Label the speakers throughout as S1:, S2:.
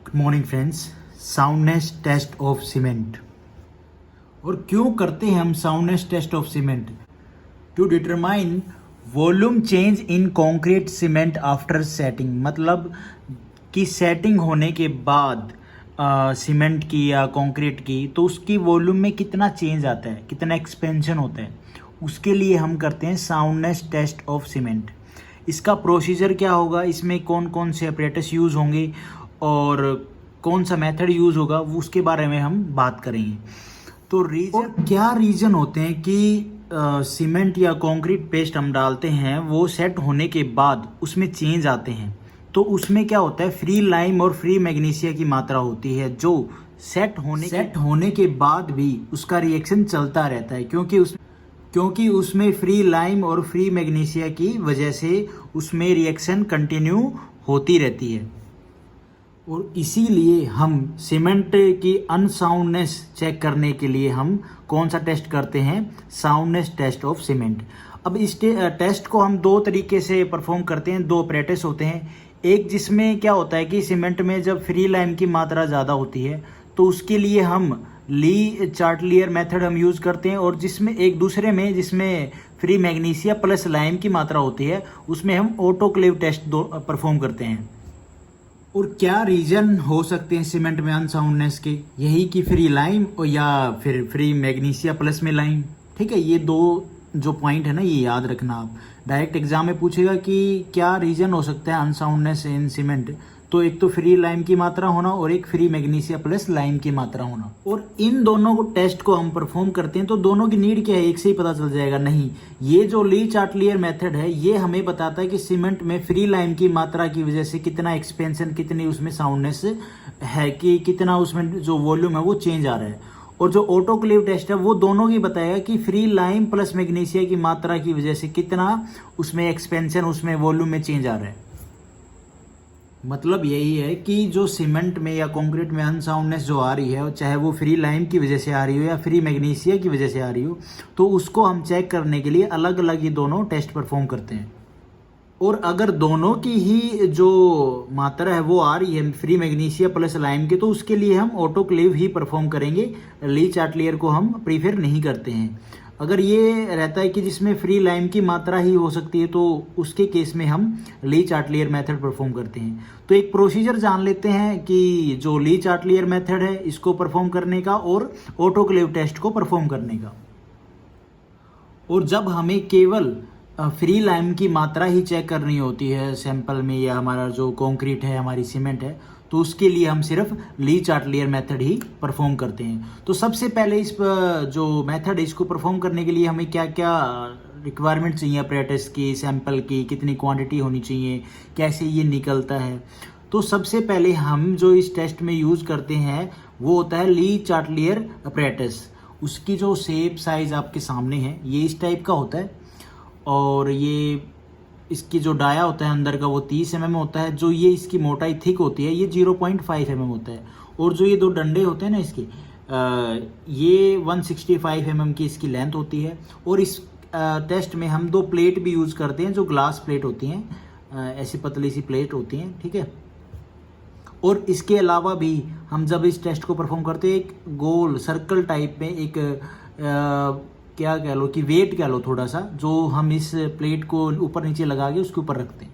S1: Good morning friends. Soundness test of cement. और क्यों करते हैं हम soundness test of cement? To determine volume change in concrete cement after setting, मतलब कि सेटिंग होने के बाद सीमेंट की या कंक्रीट की, तो उसकी वॉल्यूम में कितना चेंज आता है, कितना एक्सपेंशन होता है, उसके लिए हम करते हैं साउंडनेस टेस्ट ऑफ सीमेंट। इसका प्रोसीजर क्या होगा, इसमें कौन कौन से अपरेटस यूज़ होंगे और कौन सा मेथड यूज़ होगा, वो उसके बारे में हम बात करेंगे। तो रीजन क्या रीज़न होते हैं कि सीमेंट या कंक्रीट पेस्ट हम डालते हैं, वो सेट होने के बाद उसमें चेंज आते हैं। तो उसमें क्या होता है, फ्री लाइम और फ्री मैग्नीशिया की मात्रा होती है, जो सेट होने के बाद भी उसका रिएक्शन चलता रहता है, क्योंकि उसमें फ्री लाइम और फ्री मैग्नीशिया की वजह से उसमें रिएक्शन कंटिन्यू होती रहती है। और इसीलिए हम सीमेंट की अनसाउंडनेस चेक करने के लिए हम कौन सा टेस्ट करते हैं, साउंडनेस टेस्ट ऑफ सीमेंट। अब इस टेस्ट को हम दो तरीके से परफॉर्म करते हैं, दो प्रैक्टिस होते हैं। एक जिसमें क्या होता है कि सीमेंट में जब फ्री लाइम की मात्रा ज़्यादा होती है तो उसके लिए हम ली चार्टलियर मेथड हम यूज़ करते हैं, और जिसमें एक दूसरे में जिसमें फ्री मैग्नीशिया प्लस लाइम की मात्रा होती है उसमें हम ऑटोक्लेव टेस्ट परफॉर्म करते हैं। और क्या रीजन हो सकते हैं सीमेंट में अनसाउंडनेस के? यही कि फ्री लाइम और या फिर फ्री मैग्नीशिया प्लस में लाइम। ठीक है, ये दो जो पॉइंट है ना, ये याद रखना। आप डायरेक्ट एग्जाम में पूछेगा कि क्या रीजन हो सकता है अनसाउंडनेस इन सीमेंट, तो एक तो फ्री लाइम की मात्रा होना और एक फ्री मैग्नीशिया प्लस लाइम की मात्रा होना। और इन दोनों को टेस्ट को हम परफॉर्म करते हैं तो दोनों की नीड क्या है, एक से ही पता चल जाएगा? नहीं, ये जो ली चार्टलियर मेथड है ये हमें बताता है कि सीमेंट में फ्री लाइम की मात्रा की वजह से कितना एक्सपेंशन, कितनी उसमें साउंडनेस है, कि कितना उसमें जो वॉल्यूम है वो चेंज आ रहा है। और जो ऑटोक्लेव टेस्ट है वो दोनों की बताएगा कि फ्री लाइम प्लस मैग्नीशिया की मात्रा की वजह से कितना उसमें एक्सपेंशन, उसमें वॉल्यूम में चेंज आ रहा है। मतलब यही है कि जो सीमेंट में या कंक्रीट में अनसाउंडनेस जो आ रही है, चाहे वो फ्री लाइम की वजह से आ रही हो या फ्री मैग्नीशिया की वजह से आ रही हो, तो उसको हम चेक करने के लिए अलग अलग ही दोनों टेस्ट परफॉर्म करते हैं। और अगर दोनों की ही जो मात्रा है वो आ रही है फ्री मैग्नीशिया प्लस लाइम की, तो उसके लिए हम ऑटोक्लेव ही परफॉर्म करेंगे, ली चार्टलियर को हम प्रीफर नहीं करते हैं। अगर ये रहता है कि जिसमें फ्री लाइम की मात्रा ही हो सकती है, तो उसके केस में हम ली चार्टलियर मेथड परफॉर्म करते हैं। तो एक प्रोसीजर जान लेते हैं कि जो ली चार्टलियर मेथड है इसको परफॉर्म करने का और ऑटोक्लेव टेस्ट को परफॉर्म करने का। और जब हमें केवल फ्री लाइम की मात्रा ही चेक करनी होती है सैंपल में, या हमारा जो कंक्रीट है, हमारी सीमेंट है, तो उसके लिए हम सिर्फ ली चार्टलियर मेथड ही परफॉर्म करते हैं। तो सबसे पहले इस जो मेथड है इसको परफॉर्म करने के लिए हमें क्या क्या रिक्वायरमेंट चाहिए, अपरेटस की, सैंपल की कितनी क्वांटिटी होनी चाहिए, कैसे ये निकलता है। तो सबसे पहले हम जो इस टेस्ट में यूज़ करते हैं वो होता है ली चार्टलियर अपरेटस। उसकी जो शेप साइज़ आपके सामने है ये इस टाइप का होता है, और ये इसकी जो डाया होता है अंदर का वो 30 mm होता है। जो ये इसकी मोटाई थिक होती है ये 0.5 mm होता है। और जो ये दो डंडे होते हैं ना इसके, ये 165 mm की इसकी लेंथ होती है। और इस टेस्ट में हम दो प्लेट भी यूज़ करते हैं जो ग्लास प्लेट होती हैं, ऐसी पतली सी प्लेट होती हैं। ठीक है, और इसके अलावा भी हम जब इस टेस्ट को परफॉर्म करते हैं, एक गोल सर्कल टाइप में एक क्या कह लो कि वेट कह लो थोड़ा सा, जो हम इस प्लेट को ऊपर नीचे लगा के उसके ऊपर रखते हैं।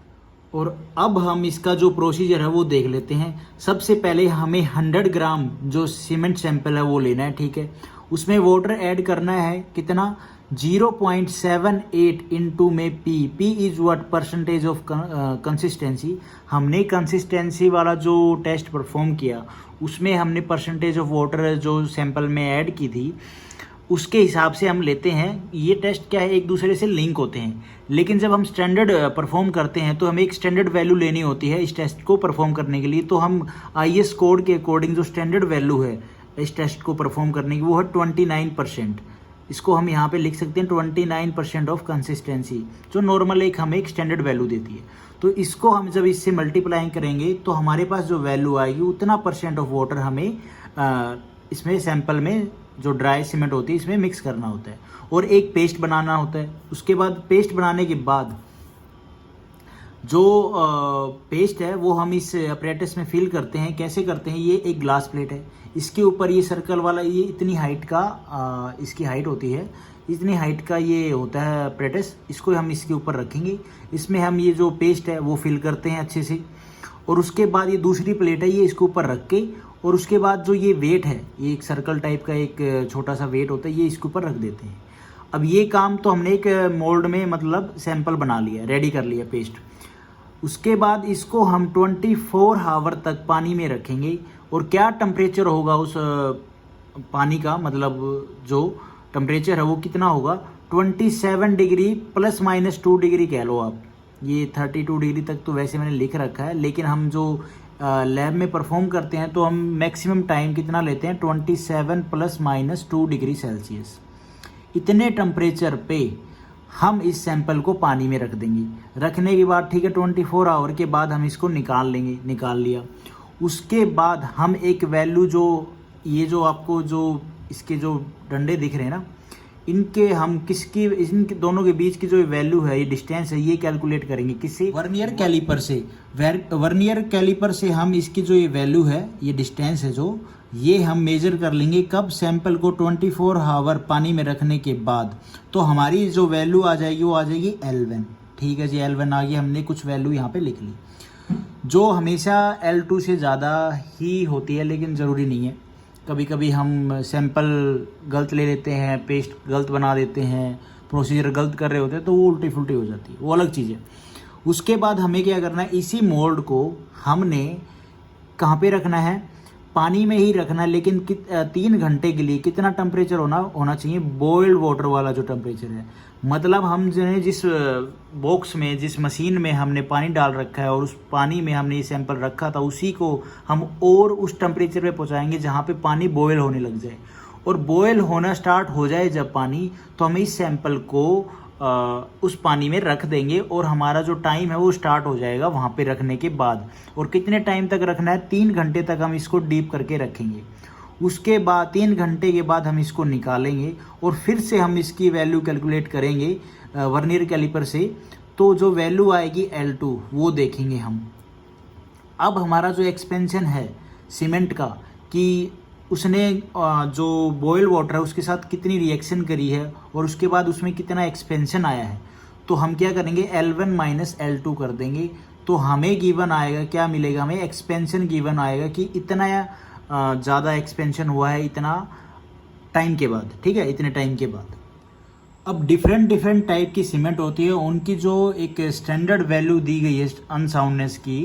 S1: और अब हम इसका जो प्रोसीजर है वो देख लेते हैं। सबसे पहले हमें 100 ग्राम जो सीमेंट सैंपल है वो लेना है। ठीक है, उसमें वाटर ऐड करना है कितना, 0.78 इंटू में P is what, percentage of consistency. हमने कंसिस्टेंसी वाला जो टेस्ट परफॉर्म किया उसमें हमने परसेंटेज ऑफ वाटर जो सैंपल में ऐड की थी उसके हिसाब से हम लेते हैं। ये टेस्ट क्या है, एक दूसरे से लिंक होते हैं, लेकिन जब हम स्टैंडर्ड परफॉर्म करते हैं तो हमें एक स्टैंडर्ड वैल्यू लेनी होती है इस टेस्ट को परफॉर्म करने के लिए। तो हम IS कोड के अकॉर्डिंग जो स्टैंडर्ड वैल्यू है इस टेस्ट को परफॉर्म करने की वो है 29%। इसको हम यहाँ पे लिख सकते हैं 29% ऑफ कंसिस्टेंसी, जो नॉर्मल हमें एक स्टैंडर्ड वैल्यू देती है। तो इसको हम जब इससे मल्टीप्लाई करेंगे तो हमारे पास जो वैल्यू आएगी उतना % ऑफ वाटर हमें इसमें सैंपल में जो ड्राई सीमेंट होती है इसमें मिक्स करना होता है, और एक पेस्ट बनाना होता है। उसके बाद पेस्ट बनाने के बाद जो पेस्ट है वो हम इस अपरेटस में फिल करते हैं। कैसे करते हैं, ये एक ग्लास प्लेट है, इसके ऊपर ये सर्कल वाला, ये इतनी हाइट का इसकी हाइट होती है, इतनी हाइट का ये होता है अपरेटस, इसको हम इसके ऊपर रखेंगे। इसमें हम ये जो पेस्ट है वो फिल करते हैं अच्छे से, और उसके बाद ये दूसरी प्लेट है ये इसके ऊपर रख के, और उसके बाद जो ये वेट है, ये एक सर्कल टाइप का एक छोटा सा वेट होता है, ये इसके ऊपर रख देते हैं। अब ये काम तो हमने एक मोल्ड में मतलब सैंपल बना लिया, रेडी कर लिया पेस्ट। उसके बाद इसको हम 24 आवर तक पानी में रखेंगे। और क्या टेम्परेचर होगा उस पानी का, मतलब जो टेम्परेचर है वो कितना होगा, 27 डिग्री ±2 डिग्री कह लो आप। ये 32 डिग्री तक तो वैसे मैंने लिख रखा है, लेकिन हम जो लैब में परफॉर्म करते हैं तो हम मैक्सिमम टाइम कितना लेते हैं, 27 ±2 डिग्री सेल्सियस। इतने टेम्परेचर पे हम इस सैंपल को पानी में रख देंगे। रखने के बाद ठीक है 24 आवर के बाद हम इसको निकाल लेंगे। निकाल लिया, उसके बाद हम एक वैल्यू, जो ये जो आपको जो इसके जो डंडे दिख रहे हैं ना, इनके हम किसकी, इन दोनों के बीच की जो वैल्यू है, ये डिस्टेंस है, ये कैलकुलेट करेंगे किससे, वर्नियर कैलिपर से। वर्नियर कैलिपर से हम इसकी जो ये वैल्यू है, ये डिस्टेंस है जो, ये हम मेजर कर लेंगे कब, सैंपल को 24 आवर पानी में रखने के बाद। तो हमारी जो वैल्यू आ जाएगी वो आ जाएगी L1। ठीक है जी, L1 आ गई, हमने कुछ वैल्यू यहाँ पे लिख ली, जो हमेशा L2 से ज़्यादा ही होती है, लेकिन ज़रूरी नहीं है। कभी कभी हम सैंपल गलत ले लेते हैं, पेस्ट गलत बना देते हैं, प्रोसीजर गलत कर रहे होते हैं, तो वो उल्टी फुल्टी हो जाती है, वो अलग चीज़ है। उसके बाद हमें क्या करना है, इसी मोल्ड को हमने कहाँ पे रखना है, पानी में ही रखना है, लेकिन 3 घंटे के लिए कितना टेम्परेचर होना चाहिए, बॉइल्ड वाटर वाला जो टेम्परेचर है। मतलब हम जो है जिस बॉक्स में, जिस मशीन में हमने पानी डाल रखा है और उस पानी में हमने ये सैंपल रखा था, उसी को हम और उस टेम्परेचर पे पहुंचाएंगे जहाँ पे पानी बॉयल होने लग जाए। और बॉयल होना स्टार्ट हो जाए जब पानी, तो हम इस सैंपल को उस पानी में रख देंगे, और हमारा जो टाइम है वो स्टार्ट हो जाएगा वहाँ पे रखने के बाद। और कितने टाइम तक रखना है, 3 घंटे तक हम इसको डीप करके रखेंगे। उसके बाद 3 घंटे के बाद हम इसको निकालेंगे, और फिर से हम इसकी वैल्यू कैलकुलेट करेंगे वर्नियर कैलिपर से। तो जो वैल्यू आएगी L2 वो देखेंगे हम। अब हमारा जो एक्सपेंशन है सीमेंट का, कि उसने जो बॉयल वाटर है उसके साथ कितनी रिएक्शन करी है, और उसके बाद उसमें कितना एक्सपेंशन आया है, तो हम क्या करेंगे, L1 - L2 कर देंगे। तो हमें गिवन आएगा, क्या मिलेगा हमें, एक्सपेंशन गिवन आएगा कि इतना ज़्यादा एक्सपेंशन हुआ है इतना टाइम के बाद। ठीक है, इतने टाइम के बाद। अब डिफरेंट टाइप की सीमेंट होती है, उनकी जो एक स्टैंडर्ड वैल्यू दी गई है अनसाउंडनेस की,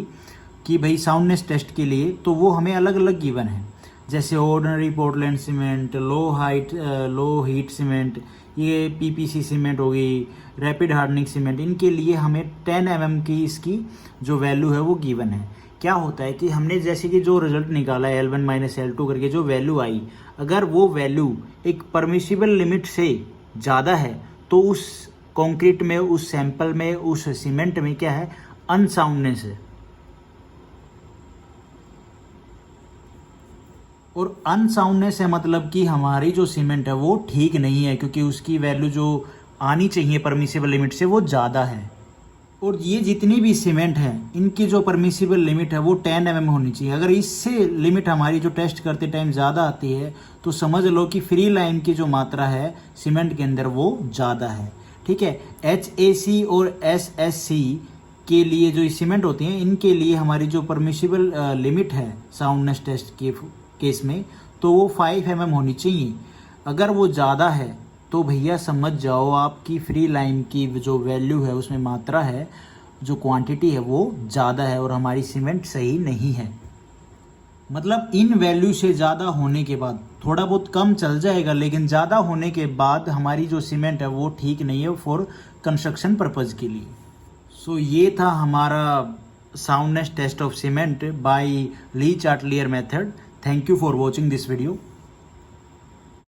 S1: कि भाई साउंडनेस टेस्ट के लिए, तो वो हमें अलग अलग गिवन है। जैसे ordinary Portland cement, low heat cement, ये PPC सीमेंट हो गई, रैपिड हार्डनिंग सीमेंट, इनके लिए हमें 10 mm की इसकी जो वैल्यू है वो गिवन है। क्या होता है कि हमने जैसे कि जो रिजल्ट निकाला है L1 - L2 करके जो वैल्यू आई, अगर वो वैल्यू एक परमिसिबल लिमिट से ज़्यादा है, तो उस कंक्रीट में, उस सैंपल में, उस सीमेंट में क्या है, अनसाउंडनेस है। और अनसाउंडनेस है मतलब कि हमारी जो सीमेंट है वो ठीक नहीं है, क्योंकि उसकी वैल्यू जो आनी चाहिए परमिसिबल लिमिट से वो ज़्यादा है। और ये जितनी भी सीमेंट है, इनकी जो परमिसिबल लिमिट है वो 10 mm होनी चाहिए। अगर इससे लिमिट हमारी जो टेस्ट करते टाइम ज़्यादा आती है, तो समझ लो कि फ्री लाइन की जो मात्रा है सीमेंट के अंदर वो ज़्यादा है। ठीक है, HAC और SSC के लिए जो सीमेंट होती हैं, इनके लिए हमारी जो परमिसिबल लिमिट है साउंडनेस टेस्ट के केस में, तो वो 5 mm होनी चाहिए। अगर वो ज़्यादा है तो भैया समझ जाओ आपकी फ्री लाइन की जो वैल्यू है, उसमें मात्रा है, जो क्वांटिटी है वो ज़्यादा है, और हमारी सीमेंट सही नहीं है। मतलब इन वैल्यू से ज़्यादा होने के बाद थोड़ा बहुत कम चल जाएगा, लेकिन ज़्यादा होने के बाद हमारी जो सीमेंट है वो ठीक नहीं है फॉर कंस्ट्रक्शन पर्पज़ के लिए। सो ये था हमारा soundness test of cement by Le Chatelier method. Thank you for watching this video.